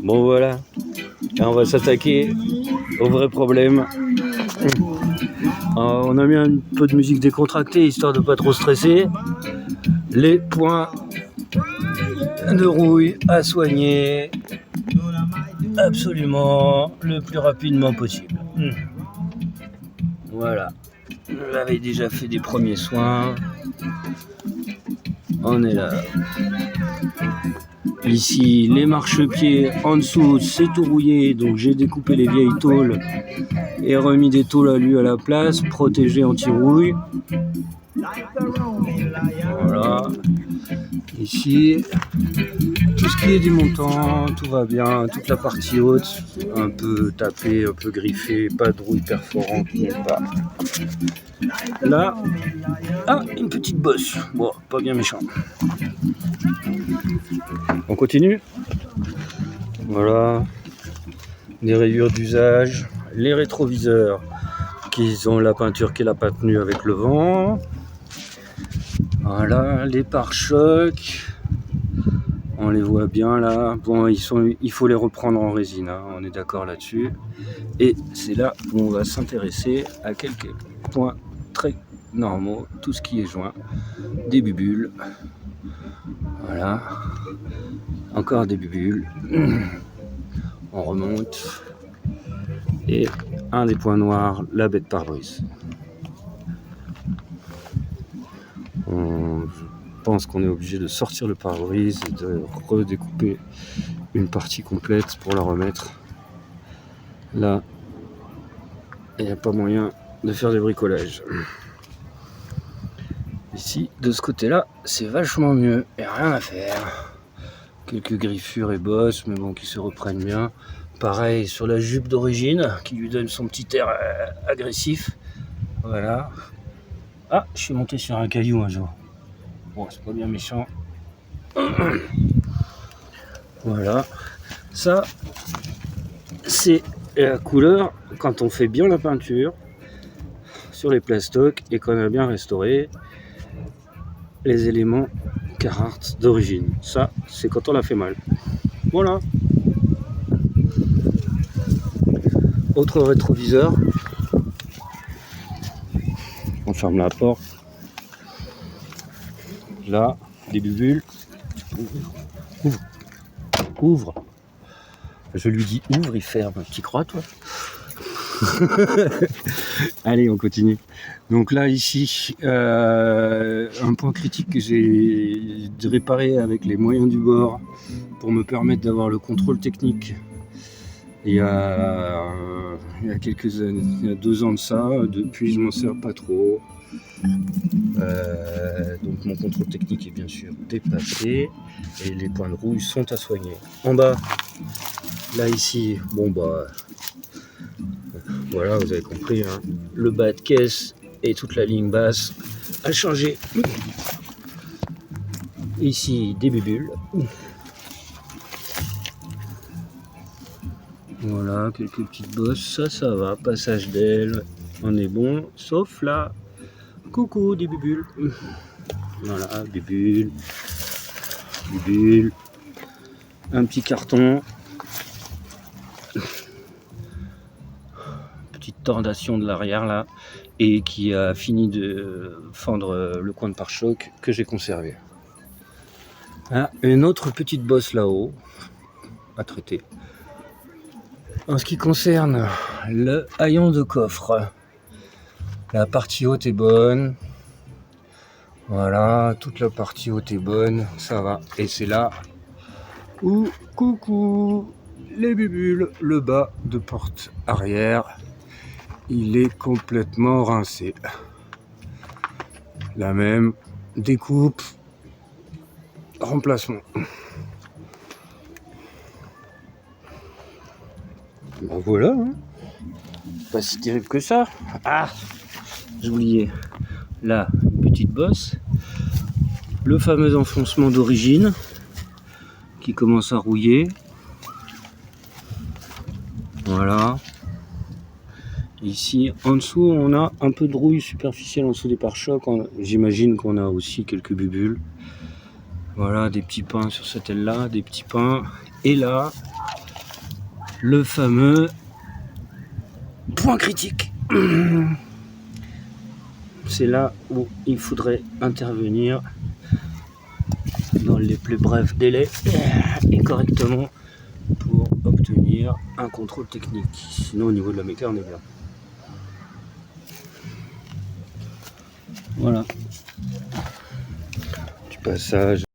Bon voilà, et on va s'attaquer au vrai problème. On a mis un peu de musique décontractée histoire de pas trop stresser. Les points de rouille à soigner absolument le plus rapidement possible. Voilà, j'avais déjà fait des premiers soins. On est là. Ici, les marchepieds en dessous, c'est tout rouillé, donc j'ai découpé les vieilles tôles et remis des tôles alu à la place, protégées anti-rouille. Voilà. Ici, tout ce qui est démontant, tout va bien. Toute la partie haute, un peu tapée, un peu griffée, pas de rouille perforante nulle part. Là, une petite bosse. Bon, pas bien méchant. On continue. Voilà. Des rayures d'usage. Les rétroviseurs qui ont la peinture qui l'a pas tenue avec le vent. Voilà, les pare-chocs. On les voit bien là. Bon, il faut les reprendre en résine, hein, on est d'accord là-dessus. Et c'est là où on va s'intéresser à quelques points très normaux. Tout ce qui est joint, des bubules. Voilà. Encore des bubules. On remonte. Et un des points noirs, la baie de pare-brise. Je pense qu'on est obligé de sortir le pare-brise et de redécouper une partie complète pour la remettre. Là, il n'y a pas moyen de faire des bricolages. Ici, de ce côté-là, c'est vachement mieux. Il n'y a rien à faire. Quelques griffures et bosses, mais bon, qui se reprennent bien. Pareil sur la jupe d'origine, qui lui donne son petit air agressif. Voilà. Ah, je suis monté sur un caillou un jour. Bon, c'est pas bien méchant. Voilà. Ça, c'est la couleur quand on fait bien la peinture sur les plastocs et qu'on a bien restauré les éléments Carhartt d'origine. Ça, c'est quand on l'a fait mal. Voilà. Autre rétroviseur. On ferme la porte. Là, des bubules. Ouvre. Je lui dis ouvre, il ferme. Tu crois, toi? Allez, on continue. Donc là, ici, un point critique que j'ai réparé avec les moyens du bord pour me permettre d'avoir le contrôle technique. Il y a quelques années, il y a 2 ans de ça, depuis je m'en sers pas trop. Donc mon contrôle technique est bien sûr dépassé et les points de rouille sont à soigner. En bas, là ici, bon bah voilà, vous avez compris, hein, le bas de caisse et toute la ligne basse a changé. Ici des bubules. Voilà, quelques petites bosses, ça va, passage d'aile, on est bon, sauf là, coucou des bubules. Voilà, bubules, un petit carton, petite tordation de l'arrière là, et qui a fini de fendre le coin de pare-choc que j'ai conservé. Ah, une autre petite bosse là-haut à traiter. En ce qui concerne le haillon de coffre, la partie haute est bonne. Voilà, toute la partie haute est bonne, ça va. Et c'est là où, coucou, les bubules, le bas de porte arrière, il est complètement rincé. La même découpe, remplacement. Ben voilà, hein. Pas si terrible que ça. Ah, j'ai oublié. Là, petite bosse. Le fameux enfoncement d'origine qui commence à rouiller. Voilà. Ici, en dessous, on a un peu de rouille superficielle en dessous des pare-chocs. J'imagine qu'on a aussi quelques bubules. Voilà, des petits pins sur cette aile-là, des petits pins. Et là, le fameux point critique. C'est là où il faudrait intervenir dans les plus brefs délais et correctement pour obtenir un contrôle technique. Sinon, au niveau de la méca, on est bien. Voilà. Du passage.